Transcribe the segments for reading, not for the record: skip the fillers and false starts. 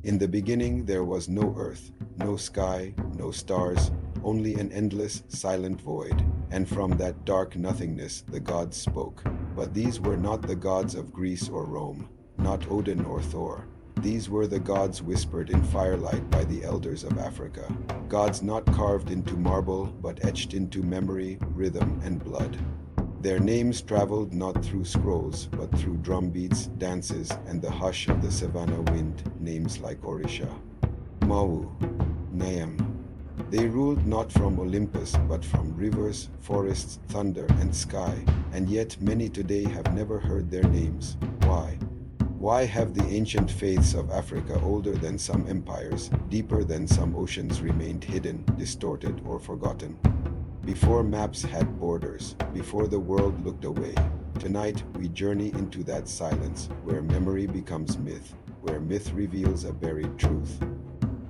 In the beginning there was no earth, no sky, no stars, only an endless, silent void, and from that dark nothingness the gods spoke. But these were not the gods of Greece or Rome, not Odin or Thor. These were the gods whispered in firelight by the elders of Africa, gods not carved into marble but etched into memory, rhythm, and blood. Their names traveled not through scrolls, but through drumbeats, dances, and the hush of the savanna wind, names like Orisha, Mawu, Nyame. They ruled not from Olympus, but from rivers, forests, thunder, and sky, and yet many today have never heard their names. Why? Why have the ancient faiths of Africa, older than some empires, deeper than some oceans, remained hidden, distorted, or forgotten? Before maps had borders, before the world looked away, tonight we journey into that silence where memory becomes myth, where myth reveals a buried truth.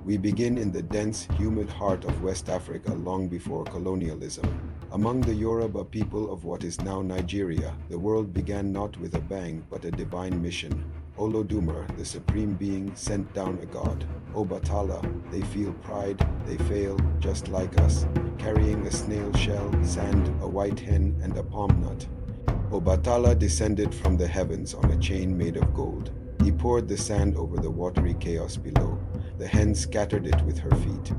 We begin in the dense, humid heart of West Africa long before colonialism. Among the Yoruba people of what is now Nigeria, the world began not with a bang but a divine mission. Olodumare, the supreme being, sent down a god. Obatala, they feel pride, they fail, just like us, carrying a snail shell, sand, a white hen, and a palm nut. Obatala descended from the heavens on a chain made of gold. He poured the sand over the watery chaos below. The hen scattered it with her feet.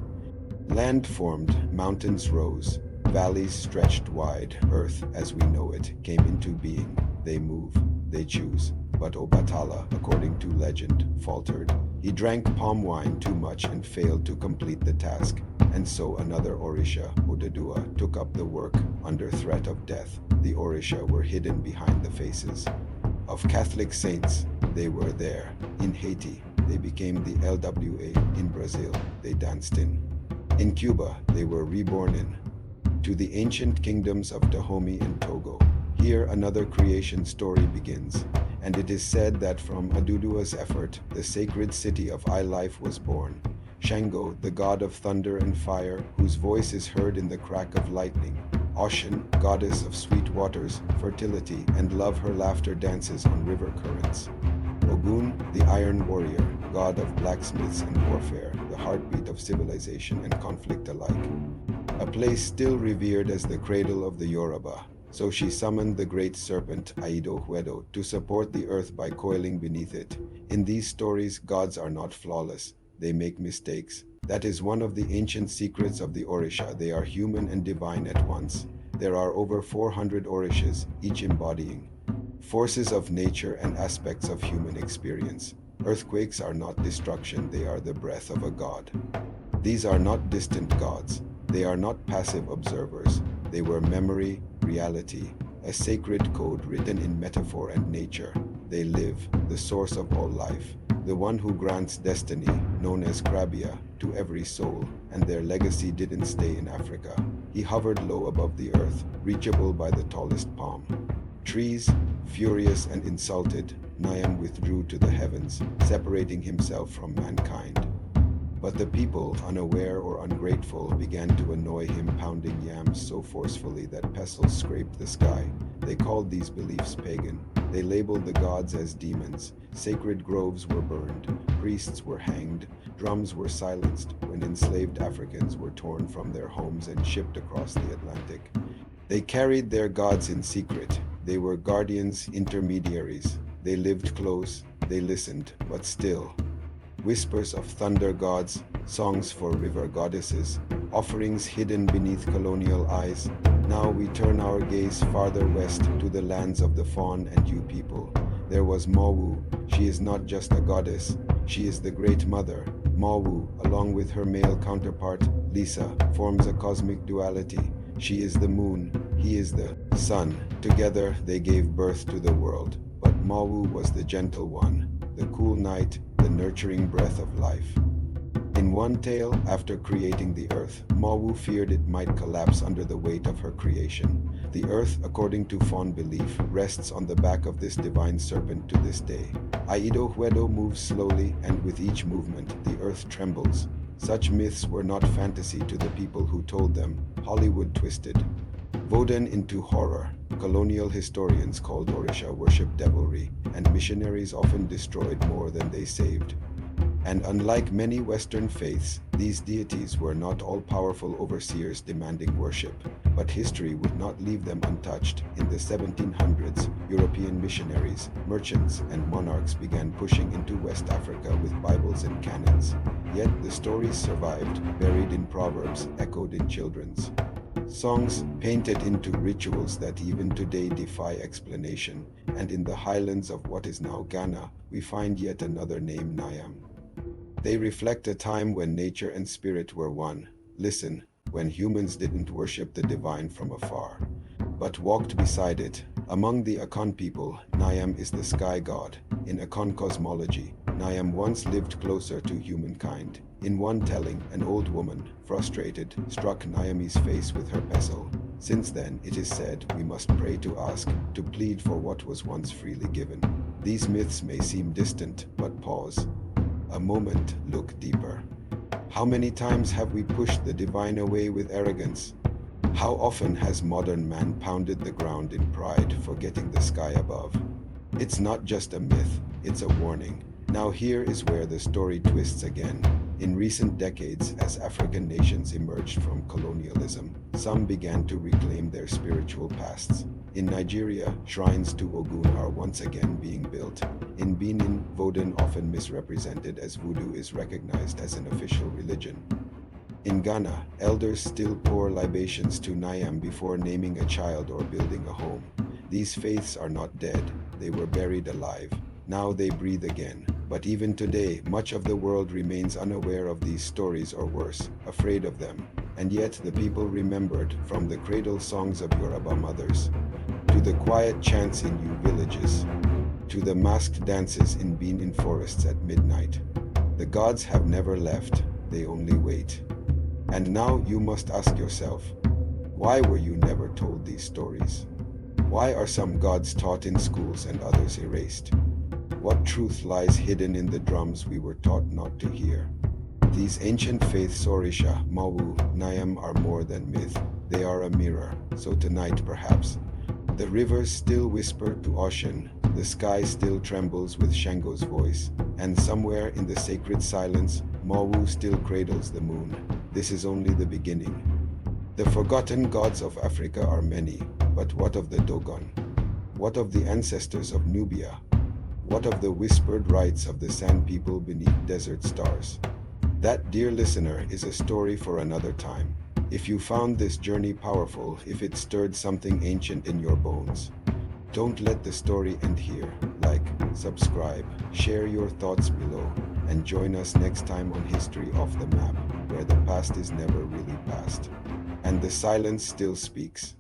Land formed, mountains rose, valleys stretched wide, earth, as we know it, came into being. They move, they choose. But Obatala, according to legend, faltered. He drank palm wine too much and failed to complete the task. And so another Orisha, Oduduwa, took up the work under threat of death. The Orisha were hidden behind the faces of Catholic saints. They were there. In Haiti, they became the LWA. In Brazil, they danced in. In Cuba, they were reborn in. To the ancient kingdoms of Dahomey and Togo. Here another creation story begins. And it is said that from Oduduwa's effort, the sacred city of Ile-Ife was born. Shango, the god of thunder and fire, whose voice is heard in the crack of lightning. Ocean, goddess of sweet waters, fertility, and love, her laughter dances on river currents. Ogun, the iron warrior, god of blacksmiths and warfare, the heartbeat of civilization and conflict alike. A place still revered as the cradle of the Yoruba. So she summoned the great serpent Aido-Huedo to support the earth by coiling beneath it. In these stories, gods are not flawless. They make mistakes. That is one of the ancient secrets of the Orisha. They are human and divine at once. There are over 400 Orishas, each embodying forces of nature and aspects of human experience. Earthquakes are not destruction, they are the breath of a god. These are not distant gods. They are not passive observers. They were memory, reality, a sacred code written in metaphor and nature. They live, the source of all life, the one who grants destiny, known as Krabia, to every soul, and their legacy didn't stay in Africa. He hovered low above the earth, reachable by the tallest palm. Trees, furious and insulted, Nyame withdrew to the heavens, separating himself from mankind. But the people, unaware or ungrateful, began to annoy him, pounding yams so forcefully that pestles scraped the sky. They called these beliefs pagan. They labeled the gods as demons. Sacred groves were burned. Priests were hanged. Drums were silenced when enslaved Africans were torn from their homes and shipped across the Atlantic. They carried their gods in secret. They were guardians, intermediaries. They lived close. They listened, but still. Whispers of thunder gods, songs for river goddesses, offerings hidden beneath colonial eyes. Now we turn our gaze farther west to the lands of the Fawn and you people. There was Mawu. She is not just a goddess, she is the Great Mother. Mawu, along with her male counterpart, Lisa, forms a cosmic duality. She is the moon, he is the sun. Together they gave birth to the world. But Mawu was the gentle one, the cool night, the nurturing breath of life. In one tale, after creating the earth, Mawu feared it might collapse under the weight of her creation. The earth, according to Fawn belief, rests on the back of this divine serpent to this day. Aido-Huedo moves slowly, and with each movement, the earth trembles. Such myths were not fantasy to the people who told them. Hollywood twisted Voodoo into horror. Colonial historians called Orisha worship devilry, and missionaries often destroyed more than they saved. And unlike many Western faiths, these deities were not all-powerful overseers demanding worship, but history would not leave them untouched. In the 1700s, European missionaries, merchants, and monarchs began pushing into West Africa with Bibles and canons. Yet the stories survived, buried in proverbs, echoed in children's songs, painted into rituals that even today defy explanation. And in the highlands of what is now Ghana, we find yet another name, Nyame. They reflect a time when nature and spirit were one. Listen, when humans didn't worship the divine from afar, but walked beside it. Among the Akan people, Nyame is the sky god. In Akan cosmology, Nyame once lived closer to humankind. In one telling, an old woman, frustrated, struck Nyame's face with her pestle. Since then, it is said, we must pray to ask, to plead for what was once freely given. These myths may seem distant, but pause. A moment, look deeper. How many times have we pushed the divine away with arrogance? How often has modern man pounded the ground in pride, forgetting the sky above? It's not just a myth, it's a warning. Now here is where the story twists again. In recent decades, as African nations emerged from colonialism, some began to reclaim their spiritual pasts. In Nigeria, shrines to Ogun are once again being built. In Benin, Vodun, often misrepresented as Voodoo, is recognized as an official religion. In Ghana, elders still pour libations to Nyame before naming a child or building a home. These faiths are not dead, they were buried alive. Now they breathe again. But even today, much of the world remains unaware of these stories, or worse, afraid of them. And yet the people remembered, from the cradle songs of Yoruba mothers, to the quiet chants in new villages, to the masked dances in Benin forests at midnight. The gods have never left, they only wait. And now you must ask yourself, why were you never told these stories? Why are some gods taught in schools and others erased? What truth lies hidden in the drums we were taught not to hear? These ancient faiths, Orisha, Mawu, Nyame, are more than myth. They are a mirror. So tonight, perhaps, the rivers still whisper to ocean, the sky still trembles with Shango's voice, and somewhere in the sacred silence, Mawu still cradles the moon. This is only the beginning. The forgotten gods of Africa are many, but what of the Dogon? What of the ancestors of Nubia? What of the whispered rites of the sand people beneath desert stars? That, dear listener, is a story for another time. If you found this journey powerful, if it stirred something ancient in your bones, don't let the story end here. Like, subscribe, share your thoughts below, and join us next time on History Off the Map, where the past is never really past, and the silence still speaks.